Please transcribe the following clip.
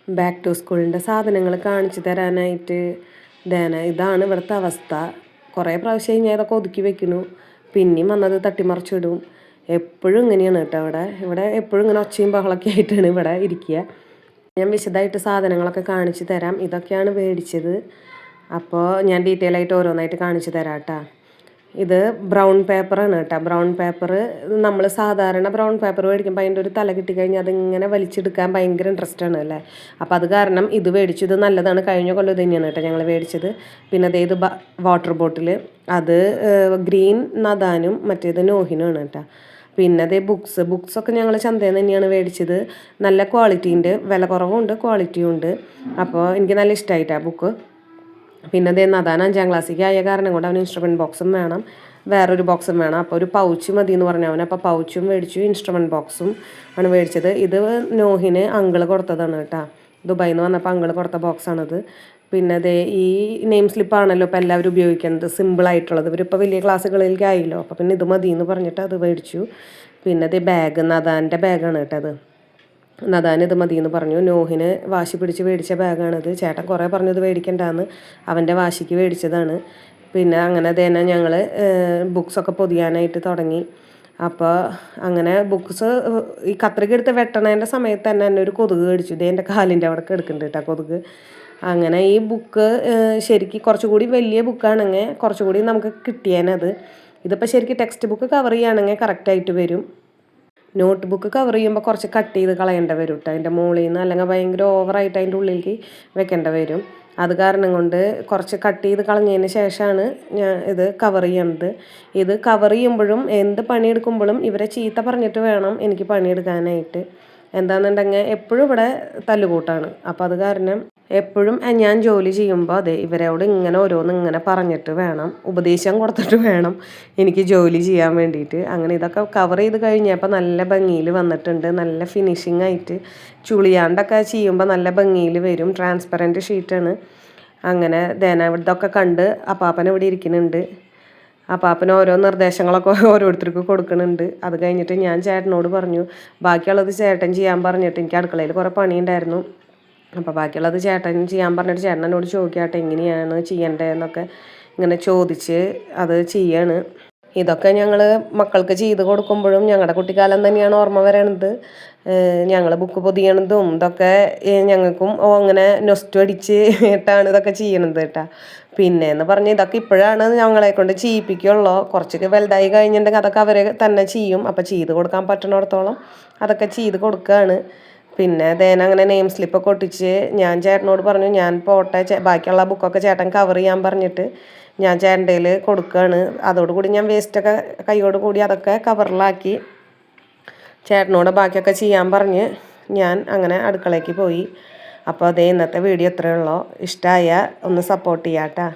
Back to സ്കൂളിൻ്റെ സാധനങ്ങൾ കാണിച്ചു തരാനായിട്ട് ഇതാണ് ഇവിടുത്തെ അവസ്ഥ. കുറേ പ്രാവശ്യം ഞാൻ ഇതൊക്കെ ഒതുക്കി വെക്കുന്നു, പിന്നെയും വന്നത് തട്ടിമറിച്ചിടും. എപ്പോഴും ഇങ്ങനെയാണ് കേട്ടോ. ഇവിടെ എപ്പോഴും ഇങ്ങനെ ഒച്ചയും ബഹളമൊക്കെ ആയിട്ടാണ് ഇവിടെ ഇരിക്കുക. ഞാൻ വിശദമായിട്ട് സാധനങ്ങളൊക്കെ കാണിച്ചു തരാം. ഇതൊക്കെയാണ് മേടിച്ചത്. അപ്പോൾ ഞാൻ ഡീറ്റെയിൽ ആയിട്ട് ഓരോന്നായിട്ട് കാണിച്ചു തരാം കേട്ടോ. ഇത് ബ്രൗൺ പേപ്പറാണ് കേട്ടോ. ബ്രൗൺ പേപ്പർ നമ്മൾ സാധാരണ ബ്രൗൺ പേപ്പർ മേടിക്കുമ്പോൾ അതിൻ്റെ ഒരു തല കിട്ടിക്കഴിഞ്ഞാൽ അതിങ്ങനെ വലിച്ചെടുക്കാൻ ഭയങ്കര ഇൻട്രസ്റ്റ് ആണ് അല്ലേ. അപ്പോൾ അത് കാരണം ഇത് മേടിച്ചു. ഇത് നല്ലതാണ്. കഴിഞ്ഞ കൊല്ലം ഇത് തന്നെയാണ് കേട്ടോ ഞങ്ങൾ മേടിച്ചത്. പിന്നെ ഇത് വാട്ടർ ബോട്ടിൽ, അത് ഗ്രീൻ നദാനും മറ്റേത് നോഹിനുമാണ് കേട്ടോ. പിന്നെ അതേ ബുക്സൊക്കെ ഞങ്ങൾ ചന്തയിൽ നിന്ന് തന്നെയാണ് മേടിച്ചത്. നല്ല ക്വാളിറ്റീൻ്റെ, വില കുറവുണ്ട് ക്വാളിറ്റിയും ഉണ്ട്. അപ്പോൾ എനിക്ക് നല്ല ഇഷ്ടമായിട്ടാണ് ബുക്ക്. പിന്നെ അതേ നദാൻ 5ാം ക്ലാസ്സിലേക്ക് ആയ കാരണം കൊണ്ട് അവന് ഇൻസ്ട്രുമെൻറ്റ് ബോക്സും വേണം, വേറൊരു ബോക്സും വേണം. അപ്പോൾ ഒരു പൗച്ച് മതി എന്ന് പറഞ്ഞു അവൻ. അപ്പോൾ പൗച്ചും മേടിച്ചു, ഇൻസ്ട്രുമെൻറ്റ് ബോക്സും ആണ് മേടിച്ചത്. ഇത് നോഹിന് അങ്കിള് കൊടുത്തതാണ് കേട്ടോ. ദുബായിൽ നിന്ന് വന്നപ്പോൾ അങ്കിള് കൊടുത്ത ബോക്സാണിത്. പിന്നെ അതേ ഈ നെയിം സ്ലിപ്പാണല്ലോ ഇപ്പോൾ എല്ലാവരും ഉപയോഗിക്കുന്നത്, സിമ്പിളായിട്ടുള്ളത്. ഇവരിപ്പോൾ വലിയ ക്ലാസ്സുകളിലേക്ക് ആയില്ലോ. അപ്പോൾ പിന്നെ ഇത് മതി എന്ന് പറഞ്ഞിട്ട് അത് മേടിച്ചു. പിന്നെ അതേ ബാഗ്, നദാൻ്റെ ബാഗാണ് കേട്ടോ അത്. നദാൻ ഇത് മതിയെന്ന് പറഞ്ഞു. നോഹിന് വാശി പിടിച്ച് മേടിച്ച ബാഗാണിത്. ചേട്ടൻ കുറേ പറഞ്ഞത് മേടിക്കണ്ടാന്ന്, അവൻ്റെ വാശിക്ക് മേടിച്ചതാണ്. പിന്നെ അങ്ങനെ തന്നെ ഞങ്ങൾ ബുക്സൊക്കെ പൊതിയാനായിട്ട് തുടങ്ങി. അപ്പോൾ അങ്ങനെ ബുക്സ് ഈ കത്രിക എടുത്ത് വെട്ടണേൻ്റെ സമയത്ത് തന്നെ എന്നെ ഒരു കൊതുക് കടിച്ചു. ഇത് എൻ്റെ കാലിൻ്റെ അവിടെ കിടക്കുന്നുണ്ട് കേട്ടോ കൊതുക്. അങ്ങനെ ഈ ബുക്ക് ശരിക്കും കുറച്ചുകൂടി വലിയ ബുക്കാണെങ്കിൽ കുറച്ചുകൂടി നമുക്ക് കിട്ടിയേനത്. ഇതിപ്പോൾ ശരിക്കും ടെക്സ്റ്റ് ബുക്ക് കവർ ചെയ്യുകയാണെങ്കിൽ കറക്റ്റായിട്ട് വരും. നോട്ട് ബുക്ക് കവർ ചെയ്യുമ്പോൾ കുറച്ച് കട്ട് ചെയ്ത് കളയേണ്ട വരും കേട്ടോ. അതിൻ്റെ മുകളിൽ നിന്ന്, അല്ലെങ്കിൽ ഭയങ്കര ഓവറായിട്ട് അതിൻ്റെ ഉള്ളിലേക്ക് വെക്കേണ്ട വരും. അത് കാരണം കൊണ്ട് കുറച്ച് കട്ട് ചെയ്ത് കളഞ്ഞതിന് ശേഷമാണ് ഞാൻ ഇത് കവർ ചെയ്യണത്. ഇത് കവർ ചെയ്യുമ്പോഴും എന്ത് പണിയെടുക്കുമ്പോഴും ഇവരെ ചീത്ത പറഞ്ഞിട്ട് വേണം എനിക്ക് പണിയെടുക്കാനായിട്ട്. എന്താണെന്നുണ്ടെങ്കിൽ എപ്പോഴും ഇവിടെ തല്ലുകൂട്ടാണ്. അപ്പോൾ അത് കാരണം എപ്പോഴും ഞാൻ ജോലി ചെയ്യുമ്പോൾ അതെ ഇവരോട് ഇങ്ങനെ ഓരോന്ന് ഇങ്ങനെ പറഞ്ഞിട്ട് വേണം, ഉപദേശം കൊടുത്തിട്ട് വേണം എനിക്ക് ജോലി ചെയ്യാൻ വേണ്ടിയിട്ട്. അങ്ങനെ ഇതൊക്കെ കവർ ചെയ്ത് കഴിഞ്ഞപ്പോൾ നല്ല ഭംഗിയിൽ വന്നിട്ടുണ്ട്. നല്ല ഫിനിഷിംഗ് ആയിട്ട് ചുളിയാണ്ടൊക്കെ ചെയ്യുമ്പോൾ നല്ല ഭംഗിയിൽ വരും. ട്രാൻസ്പെറൻറ്റ് ഷീറ്റാണ്. അങ്ങനെ ഇതൊക്കെ കണ്ട് അപ്പാപ്പൻ ഇവിടെ ഇരിക്കുന്നുണ്ട്. അപ്പാപ്പന് ഓരോ നിർദ്ദേശങ്ങളൊക്കെ ഓരോരുത്തർക്ക് കൊടുക്കുന്നുണ്ട്. അത് കഴിഞ്ഞിട്ട് ഞാൻ ചേട്ടനോട് പറഞ്ഞു ബാക്കിയുള്ളത് ചേട്ടൻ ചെയ്യാൻ പറഞ്ഞിട്ട്, എനിക്ക് അടുക്കളയിൽ കുറേ പണിയുണ്ടായിരുന്നു. അപ്പോൾ ബാക്കിയുള്ളത് ചേട്ടൻ ചെയ്യാൻ പറഞ്ഞിട്ട് ചേട്ടൻ എന്നോട് ചോദിക്കാട്ടെ എങ്ങനെയാണ് ചെയ്യേണ്ടതെന്നൊക്കെ ഇങ്ങനെ ചോദിച്ച് അത് ചെയ്യാണ്. ഇതൊക്കെ ഞങ്ങൾ മക്കൾക്ക് ചെയ്ത് കൊടുക്കുമ്പോഴും ഞങ്ങളുടെ കുട്ടിക്കാലം തന്നെയാണ് ഓർമ്മ വരണത്. ഞങ്ങൾ ബുക്ക് പൊതിയണതും ഇതൊക്കെ ഞങ്ങൾക്കും അങ്ങനെ നൊസ്റ്റു അടിച്ചിട്ടാണ് ഇതൊക്കെ ചെയ്യണത് കേട്ടോ. പിന്നെ എന്ന് പറഞ്ഞ് ഇതൊക്കെ ഇപ്പോഴാണ് ഞങ്ങളെ കൊണ്ട് ചെയ്യിപ്പിക്കുള്ളൂ. കുറച്ചൊക്കെ വലുതായി കഴിഞ്ഞിട്ടുണ്ടെങ്കിൽ അതൊക്കെ അവരെ തന്നെ ചെയ്യും. അപ്പോൾ ചെയ്ത് കൊടുക്കാൻ പറ്റണിടത്തോളം അതൊക്കെ ചെയ്ത് കൊടുക്കുകയാണ്. പിന്നെ അങ്ങനെ നെയിം സ്ലിപ്പൊക്കെ ഒട്ടിച്ച് ഞാൻ ചേട്ടനോട് പറഞ്ഞു ഞാൻ പോട്ടെ, ബാക്കിയുള്ള ബുക്കൊക്കെ ചേട്ടൻ കവർ ചെയ്യാൻ പറഞ്ഞിട്ട് ഞാൻ ചേട്ടൻ്റെ കയ്യിൽ കൊടുക്കുകയാണ്. അതോടുകൂടി ഞാൻ വേസ്റ്റൊക്കെ കൈയോട് കൂടി അതൊക്കെ കവറിലാക്കി ചേട്ടനോട് ബാക്കിയൊക്കെ ചെയ്യാൻ പറഞ്ഞ് ഞാൻ അങ്ങനെ അടുക്കളയ്ക്ക് പോയി. അപ്പോൾ ഇന്നത്തെ വീഡിയോ ഇത്രയേ ഉള്ളൂ. ഇഷ്ടമായ ഒന്ന് സപ്പോർട്ട് ചെയ്യാം കേട്ടോ.